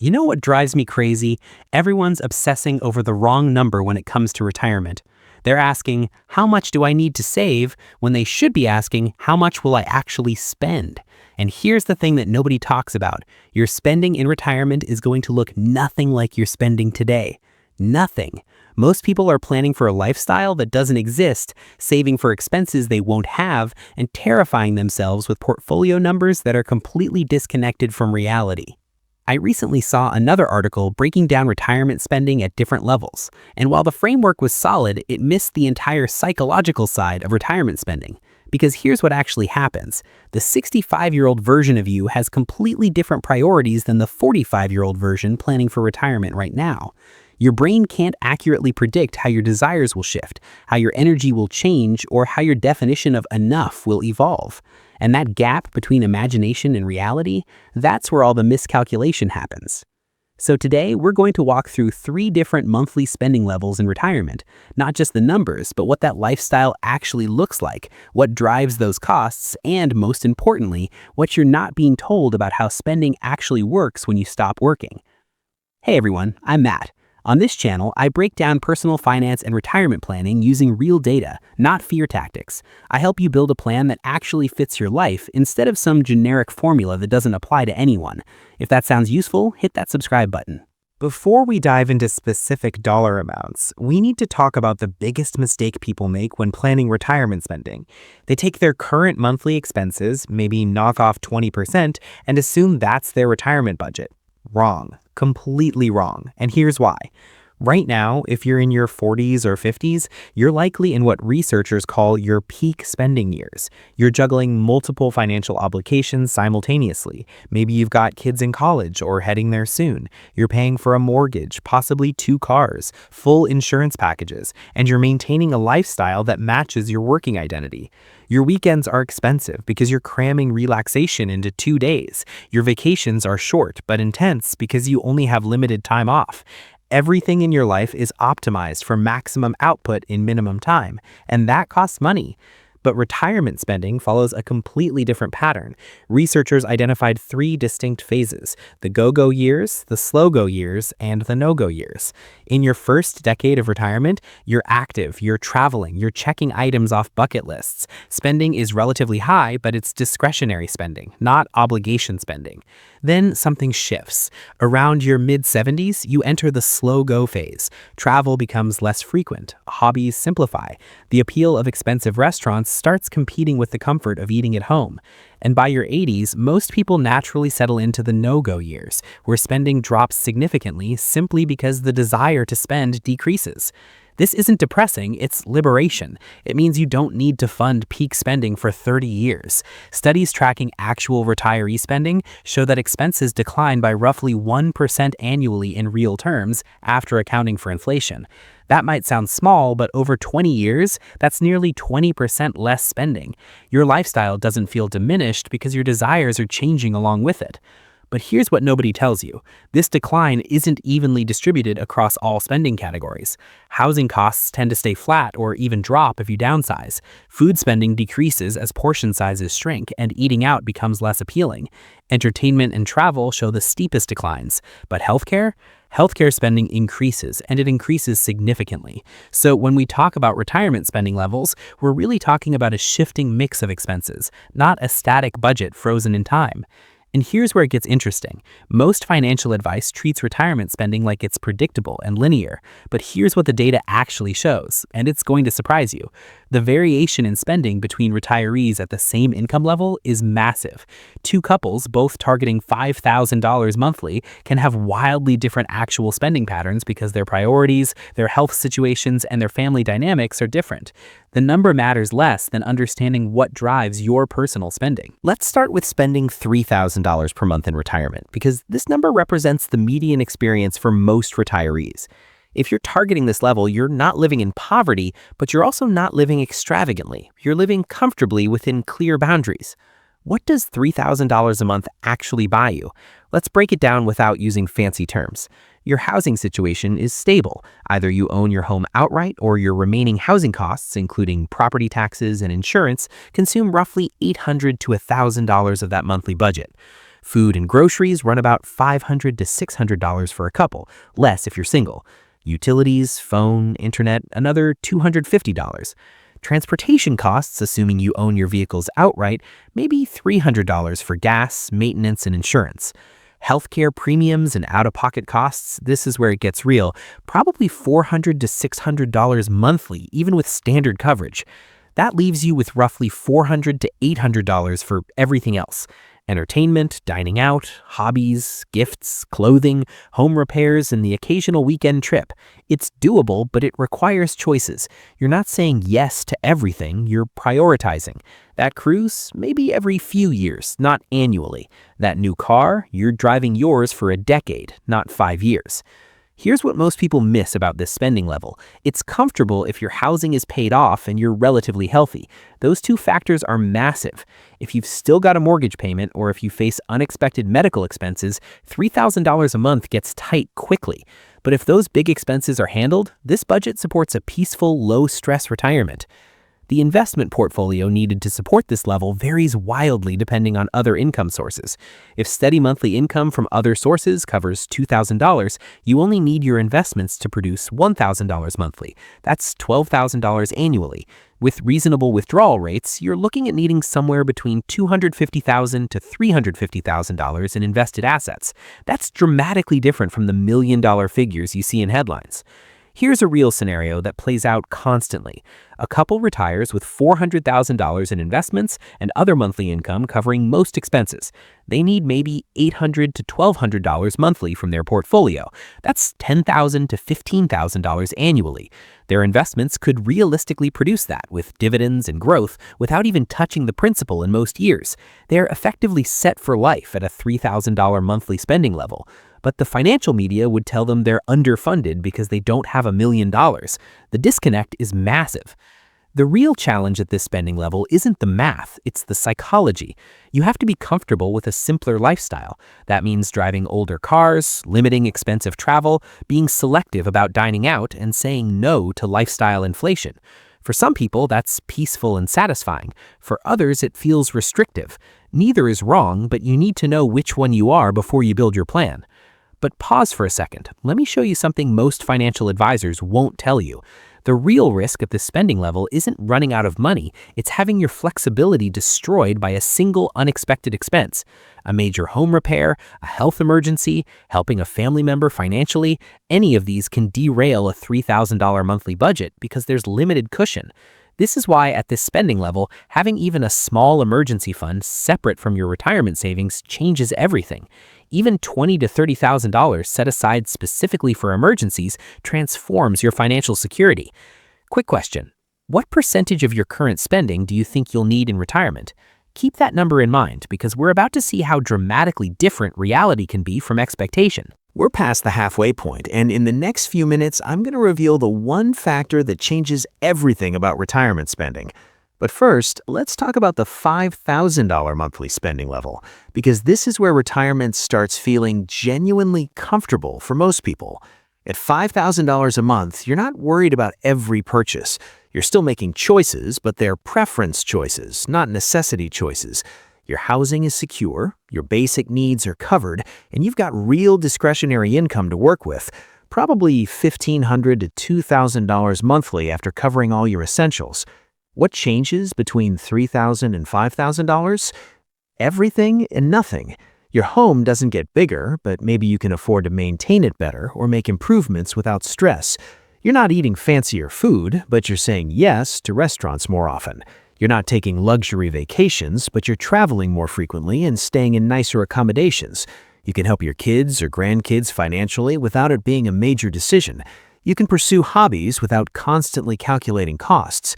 You know what drives me crazy? Everyone's obsessing over the wrong number when it comes to retirement. They're asking, how much do I need to save, when they should be asking, how much will I actually spend? And here's the thing that nobody talks about. Your spending in retirement is going to look nothing like your spending today. Nothing. Most people are planning for a lifestyle that doesn't exist, saving for expenses they won't have, and terrifying themselves with portfolio numbers that are completely disconnected from reality. I recently saw another article breaking down retirement spending at different levels, and while the framework was solid, it missed the entire psychological side of retirement spending. Because here's what actually happens. The 65-year-old version of you has completely different priorities than the 45-year-old version planning for retirement right now. Your brain can't accurately predict how your desires will shift, how your energy will change, or how your definition of enough will evolve. And that gap between imagination and reality, that's where all the miscalculation happens. So today, we're going to walk through 3 different monthly spending levels in retirement, not just the numbers, but what that lifestyle actually looks like, what drives those costs, and most importantly, what you're not being told about how spending actually works when you stop working. Hey everyone, I'm Matt. On this channel, I break down personal finance and retirement planning using real data, not fear tactics. I help you build a plan that actually fits your life instead of some generic formula that doesn't apply to anyone. If that sounds useful, hit that subscribe button. Before we dive into specific dollar amounts, we need to talk about the biggest mistake people make when planning retirement spending. They take their current monthly expenses, maybe knock off 20%, and assume that's their retirement budget. Wrong. Completely wrong. And here's why. Right now, if you're in your 40s or 50s, you're likely in what researchers call your peak spending years. You're juggling multiple financial obligations simultaneously. Maybe you've got kids in college or heading there soon. You're paying for a mortgage, possibly 2 cars, full insurance packages, and you're maintaining a lifestyle that matches your working identity. Your weekends are expensive because you're cramming relaxation into 2 days. Your vacations are short but intense because you only have limited time off. Everything in your life is optimized for maximum output in minimum time, and that costs money. But retirement spending follows a completely different pattern. Researchers identified 3 distinct phases: the go-go years, the slow-go years, and the no-go years. In your first decade of retirement, you're active, you're traveling, you're checking items off bucket lists. Spending is relatively high, but it's discretionary spending, not obligation spending. Then something shifts. Around your mid-70s, you enter the slow-go phase. Travel becomes less frequent, hobbies simplify. The appeal of expensive restaurants starts competing with the comfort of eating at home. And by your 80s, most people naturally settle into the no-go years, where spending drops significantly simply because the desire to spend decreases. This isn't depressing, it's liberation. It means you don't need to fund peak spending for 30 years. Studies tracking actual retiree spending show that expenses decline by roughly 1% annually in real terms after accounting for inflation. That might sound small, but over 20 years, that's nearly 20% less spending. Your lifestyle doesn't feel diminished because your desires are changing along with it. But here's what nobody tells you. This decline isn't evenly distributed across all spending categories. Housing costs tend to stay flat or even drop if you downsize. Food spending decreases as portion sizes shrink and eating out becomes less appealing. Entertainment and travel show the steepest declines. But healthcare spending increases, and it increases significantly. So when we talk about retirement spending levels, we're really talking about a shifting mix of expenses, not a static budget frozen in time. And here's where it gets interesting. Most financial advice treats retirement spending like it's predictable and linear, but here's what the data actually shows, and it's going to surprise you. The variation in spending between retirees at the same income level is massive. 2 couples, both targeting $5,000 monthly, can have wildly different actual spending patterns because their priorities, their health situations, and their family dynamics are different. The number matters less than understanding what drives your personal spending. Let's start with spending $3,000 per month in retirement, because this number represents the median experience for most retirees. If you're targeting this level, you're not living in poverty, but you're also not living extravagantly. You're living comfortably within clear boundaries. What does $3,000 a month actually buy you? Let's break it down without using fancy terms. Your housing situation is stable. Either you own your home outright or your remaining housing costs, including property taxes and insurance, consume roughly $800 to $1,000 of that monthly budget. Food and groceries run about $500 to $600 for a couple, less if you're single. Utilities, phone, internet, another $250. Transportation costs, assuming you own your vehicles outright, maybe $300 for gas, maintenance, and insurance. Healthcare premiums and out-of-pocket costs, this is where it gets real, probably $400 to $600 monthly, even with standard coverage. That leaves you with roughly $400 to $800 for everything else. Entertainment, dining out, hobbies, gifts, clothing, home repairs, and the occasional weekend trip. It's doable, but it requires choices. You're not saying yes to everything, you're prioritizing. That cruise, maybe every few years, not annually. That new car, you're driving yours for a decade, not 5 years. Here's what most people miss about this spending level. It's comfortable if your housing is paid off and you're relatively healthy. Those two factors are massive. If you've still got a mortgage payment or if you face unexpected medical expenses, $3,000 a month gets tight quickly. But if those big expenses are handled, this budget supports a peaceful, low-stress retirement. The investment portfolio needed to support this level varies wildly depending on other income sources. If steady monthly income from other sources covers $2,000, you only need your investments to produce $1,000 monthly. That's $12,000 annually. With reasonable withdrawal rates, you're looking at needing somewhere between $250,000 to $350,000 in invested assets. That's dramatically different from the million-dollar figures you see in headlines. Here's a real scenario that plays out constantly. A couple retires with $400,000 in investments and other monthly income covering most expenses. They need maybe $800 to $1,200 monthly from their portfolio. That's $10,000 to $15,000 annually. Their investments could realistically produce that with dividends and growth without even touching the principal in most years. They're effectively set for life at a $3,000 monthly spending level. But the financial media would tell them they're underfunded because they don't have $1 million. The disconnect is massive. The real challenge at this spending level isn't the math, it's the psychology. You have to be comfortable with a simpler lifestyle. That means driving older cars, limiting expensive travel, being selective about dining out, and saying no to lifestyle inflation. For some people, that's peaceful and satisfying. For others, it feels restrictive. Neither is wrong, but you need to know which one you are before you build your plan. But pause for a second. Let me show you something most financial advisors won't tell you. The real risk of this spending level isn't running out of money, it's having your flexibility destroyed by a single unexpected expense. A major home repair, a health emergency, helping a family member financially, any of these can derail a $3,000 monthly budget because there's limited cushion. This is why at this spending level, having even a small emergency fund separate from your retirement savings changes everything. Even $20,000 to $30,000 set aside specifically for emergencies transforms your financial security. Quick question. What percentage of your current spending do you think you'll need in retirement? Keep that number in mind because we're about to see how dramatically different reality can be from expectation. We're past the halfway point, and in the next few minutes, I'm going to reveal the one factor that changes everything about retirement spending. But first, let's talk about the $5,000 monthly spending level, because this is where retirement starts feeling genuinely comfortable for most people. At $5,000 a month, you're not worried about every purchase. You're still making choices, but they're preference choices, not necessity choices. Your housing is secure, your basic needs are covered, and you've got real discretionary income to work with, probably $1,500 to $2,000 monthly after covering all your essentials. What changes between $3,000 and $5,000? Everything and nothing. Your home doesn't get bigger, but maybe you can afford to maintain it better or make improvements without stress. You're not eating fancier food, but you're saying yes to restaurants more often. You're not taking luxury vacations, but you're traveling more frequently and staying in nicer accommodations. You can help your kids or grandkids financially without it being a major decision. You can pursue hobbies without constantly calculating costs.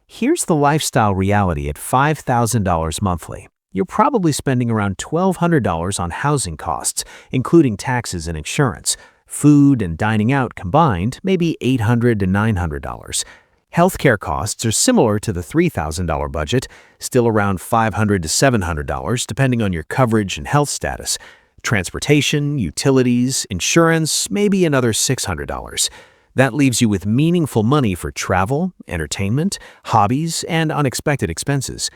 Here's the lifestyle reality at $5,000 monthly. You're probably spending around $1,200 on housing costs, including taxes and insurance. Food and dining out combined, maybe $800 to $900. Healthcare costs are similar to the $3,000 budget, still around $500 to $700 depending on your coverage and health status. Transportation, utilities, insurance, maybe another $600. That leaves you with meaningful money for travel, entertainment, hobbies, and unexpected expenses.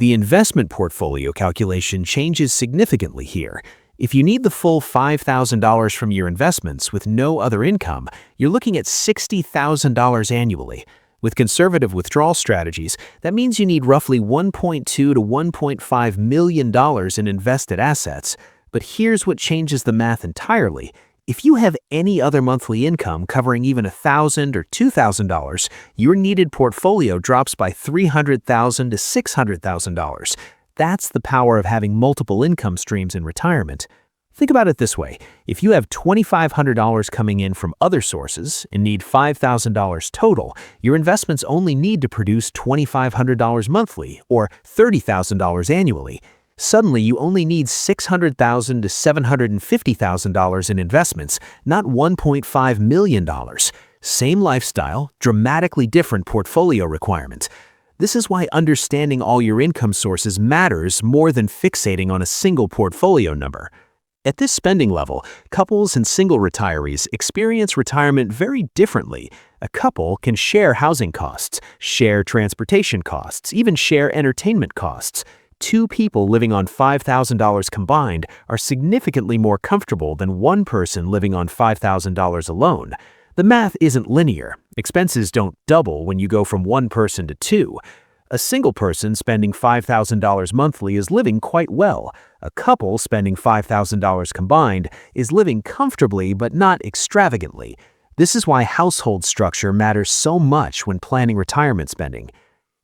The investment portfolio calculation changes significantly here. If you need the full $5,000 from your investments with no other income, you're looking at $60,000 annually. With conservative withdrawal strategies, that means you need roughly $1.2 to $1.5 million in invested assets. But here's what changes the math entirely. If you have any other monthly income covering even $1,000 or $2,000, your needed portfolio drops by $300,000 to $600,000. That's the power of having multiple income streams in retirement. Think about it this way. If you have $2,500 coming in from other sources and need $5,000 total, your investments only need to produce $2,500 monthly or $30,000 annually. Suddenly, you only need $600,000 to $750,000 in investments, not $1.5 million. Same lifestyle, dramatically different portfolio requirements. This is why understanding all your income sources matters more than fixating on a single portfolio number. At this spending level, couples and single retirees experience retirement very differently. A couple can share housing costs, share transportation costs, even share entertainment costs. Two people living on $5,000 combined are significantly more comfortable than one person living on $5,000 alone. The math isn't linear. Expenses don't double when you go from one person to two. A single person spending $5,000 monthly is living quite well. A couple spending $5,000 combined is living comfortably but not extravagantly. This is why household structure matters so much when planning retirement spending.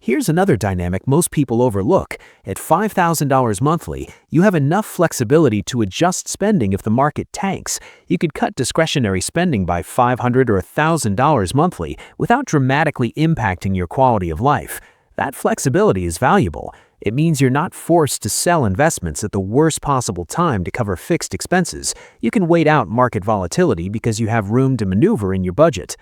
Here's another dynamic most people overlook. At $5,000 monthly, you have enough flexibility to adjust spending if the market tanks. You could cut discretionary spending by $500 or $1,000 monthly without dramatically impacting your quality of life. That flexibility is valuable. It means you're not forced to sell investments at the worst possible time to cover fixed expenses. You can wait out market volatility because you have room to maneuver in your budget.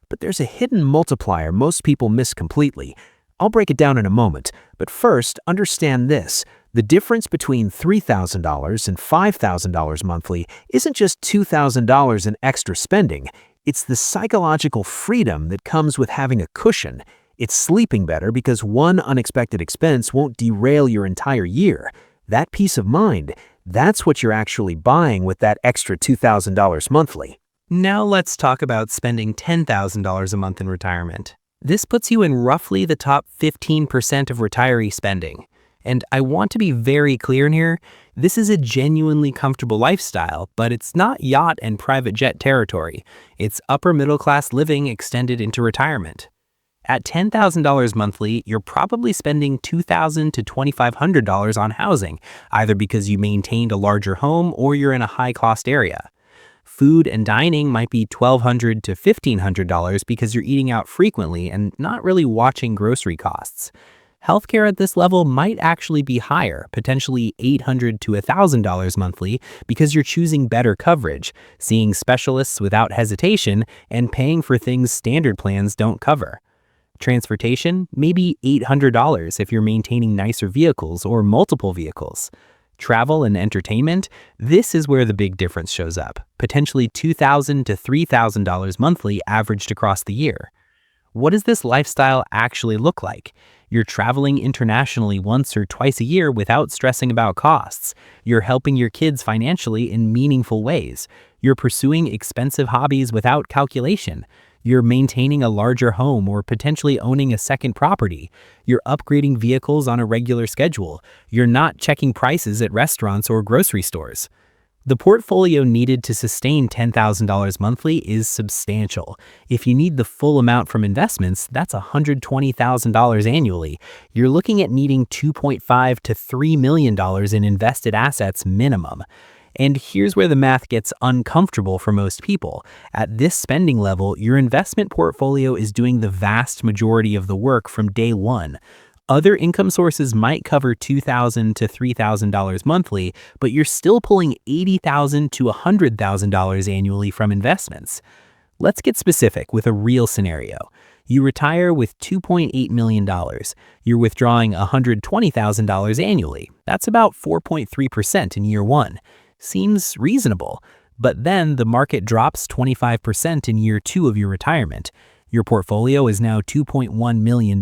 But there's a hidden multiplier most people miss completely. I'll break it down in a moment, but first, understand this. The difference between $3,000 and $5,000 monthly isn't just $2,000 in extra spending. It's the psychological freedom that comes with having a cushion. It's sleeping better because one unexpected expense won't derail your entire year. That peace of mind, that's what you're actually buying with that extra $2,000 monthly. Now let's talk about spending $10,000 a month in retirement. This puts you in roughly the top 15% of retiree spending. And I want to be very clear in here, this is a genuinely comfortable lifestyle, but it's not yacht and private jet territory. It's upper middle class living extended into retirement. At $10,000 monthly, you're probably spending $2,000 to $2,500 on housing, either because you maintained a larger home or you're in a high-cost area. Food and dining might be $1,200 to $1,500 because you're eating out frequently and not really watching grocery costs. Healthcare at this level might actually be higher, potentially $800 to $1,000 monthly because you're choosing better coverage, seeing specialists without hesitation, and paying for things standard plans don't cover. Transportation, maybe $800 if you're maintaining nicer vehicles or multiple vehicles. Travel and entertainment, this is where the big difference shows up, potentially $2,000 to $3,000 monthly averaged across the year. What does this lifestyle actually look like? You're traveling internationally once or twice a year without stressing about costs. You're helping your kids financially in meaningful ways. You're pursuing expensive hobbies without calculation. You're maintaining a larger home or potentially owning a second property. You're upgrading vehicles on a regular schedule. You're not checking prices at restaurants or grocery stores. The portfolio needed to sustain $10,000 monthly is substantial. If you need the full amount from investments, that's $120,000 annually. You're looking at needing $2.5 to $3 million in invested assets minimum. And here's where the math gets uncomfortable for most people. At this spending level, your investment portfolio is doing the vast majority of the work from day one. Other income sources might cover $2,000 to $3,000 monthly, but you're still pulling $80,000 to $100,000 annually from investments. Let's get specific with a real scenario. You retire with $2.8 million. You're withdrawing $120,000 annually. That's about 4.3% in year one. Seems reasonable, but then the market drops 25% in year two of your retirement. Your portfolio is now $2.1 million,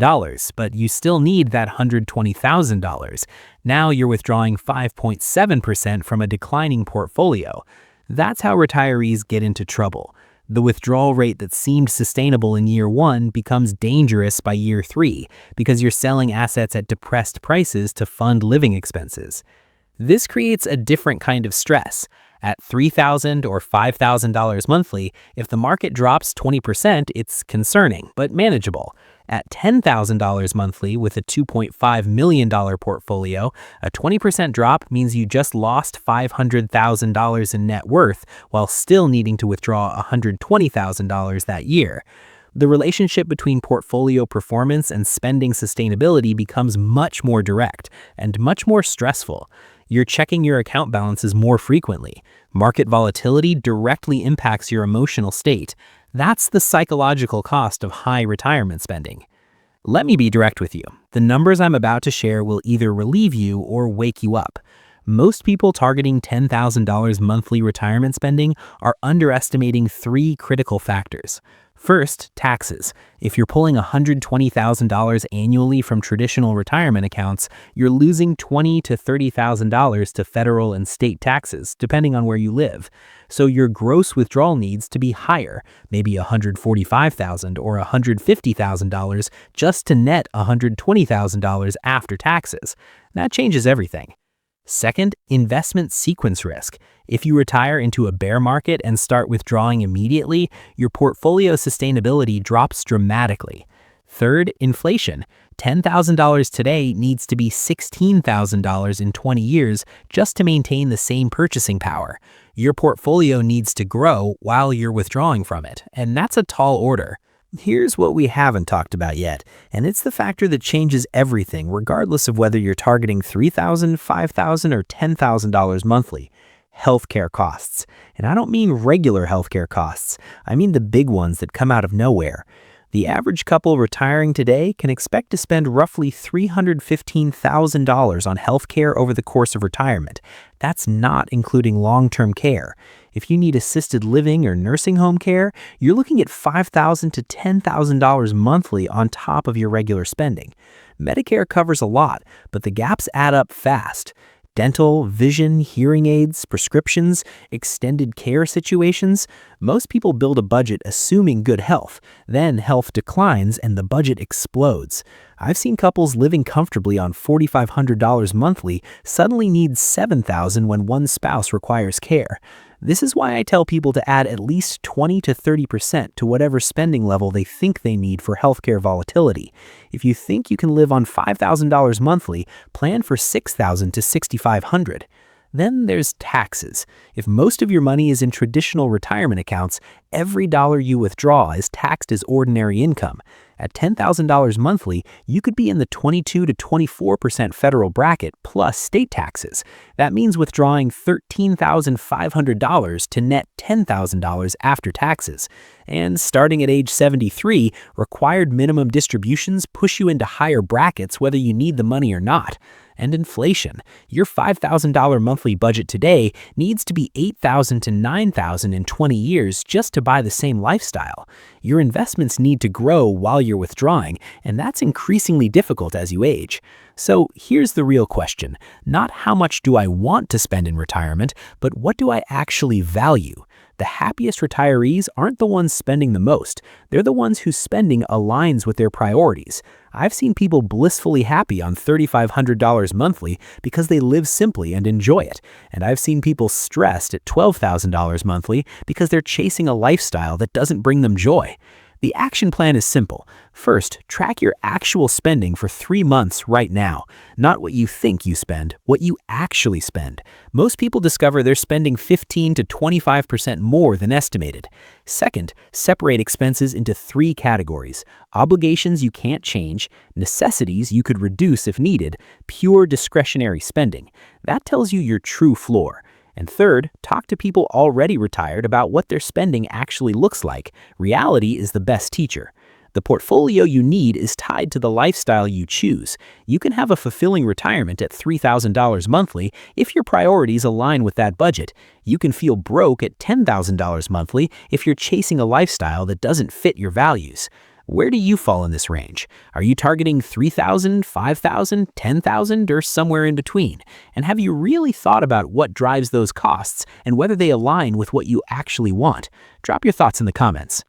but you still need that $120,000. Now you're withdrawing 5.7% from a declining portfolio. That's how retirees get into trouble. The withdrawal rate that seemed sustainable in year 1 becomes dangerous by year 3 because you're selling assets at depressed prices to fund living expenses. This creates a different kind of stress. At $3,000 or $5,000 monthly, if the market drops 20%, it's concerning, but manageable. At $10,000 monthly with a $2.5 million portfolio, a 20% drop means you just lost $500,000 in net worth while still needing to withdraw $120,000 that year. The relationship between portfolio performance and spending sustainability becomes much more direct and much more stressful. You're checking your account balances more frequently. Market volatility directly impacts your emotional state. That's the psychological cost of high retirement spending. Let me be direct with you. The numbers I'm about to share will either relieve you or wake you up. Most people targeting $10,000 monthly retirement spending are underestimating 3 critical factors. First, taxes. If you're pulling $120,000 annually from traditional retirement accounts, you're losing $20,000 to $30,000 to federal and state taxes, depending on where you live. So your gross withdrawal needs to be higher, maybe $145,000 or $150,000 just to net $120,000 after taxes. That changes everything. Second, investment sequence risk. If you retire into a bear market and start withdrawing immediately, your portfolio sustainability drops dramatically. Third, inflation. $10,000 today needs to be $16,000 in 20 years just to maintain the same purchasing power. Your portfolio needs to grow while you're withdrawing from it, and that's a tall order. Here's what we haven't talked about yet, and it's the factor that changes everything regardless of whether you're targeting $3,000, $5,000, or $10,000 monthly. Healthcare costs. And I don't mean regular healthcare costs. I mean the big ones that come out of nowhere. The average couple retiring today can expect to spend roughly $315,000 on healthcare over the course of retirement. That's not including long-term care. If you need assisted living or nursing home care, you're looking at $5,000 to $10,000 monthly on top of your regular spending. Medicare covers a lot, but the gaps add up fast. Dental, vision, hearing aids, prescriptions, extended care situations. Most people build a budget assuming good health. Then health declines and the budget explodes. I've seen couples living comfortably on $4,500 monthly suddenly need $7,000 when one spouse requires care. This is why I tell people to add at least 20 to 30% to whatever spending level they think they need for healthcare volatility. If you think you can live on $5,000 monthly, plan for $6,000 to $6,500. Then there's taxes. If most of your money is in traditional retirement accounts, every dollar you withdraw is taxed as ordinary income. At $10,000 monthly, you could be in the 22 to 24% federal bracket plus state taxes. That means withdrawing $13,500 to net $10,000 after taxes. And starting at age 73, required minimum distributions push you into higher brackets whether you need the money or not. And inflation. Your $5,000 monthly budget today needs to be $8,000 to $9,000 in 20 years just to buy the same lifestyle. Your investments need to grow while you're withdrawing, and that's increasingly difficult as you age. So here's the real question. Not how much do I want to spend in retirement, but what do I actually value? The happiest retirees aren't the ones spending the most. They're the ones whose spending aligns with their priorities. I've seen people blissfully happy on $3,500 monthly because they live simply and enjoy it. And I've seen people stressed at $12,000 monthly because they're chasing a lifestyle that doesn't bring them joy. The action plan is simple. First, track your actual spending for 3 months right now. Not what you think you spend, what you actually spend. Most people discover they're spending 15 to 25% more than estimated. Second, separate expenses into 3 categories: obligations you can't change, necessities you could reduce if needed, pure discretionary spending. That tells you your true floor. And third, talk to people already retired about what their spending actually looks like. Reality is the best teacher. The portfolio you need is tied to the lifestyle you choose. You can have a fulfilling retirement at $3,000 monthly if your priorities align with that budget. You can feel broke at $10,000 monthly if you're chasing a lifestyle that doesn't fit your values. Where do you fall in this range? Are you targeting $3,000, $5,000, $10,000, or somewhere in between? And have you really thought about what drives those costs and whether they align with what you actually want? Drop your thoughts in the comments.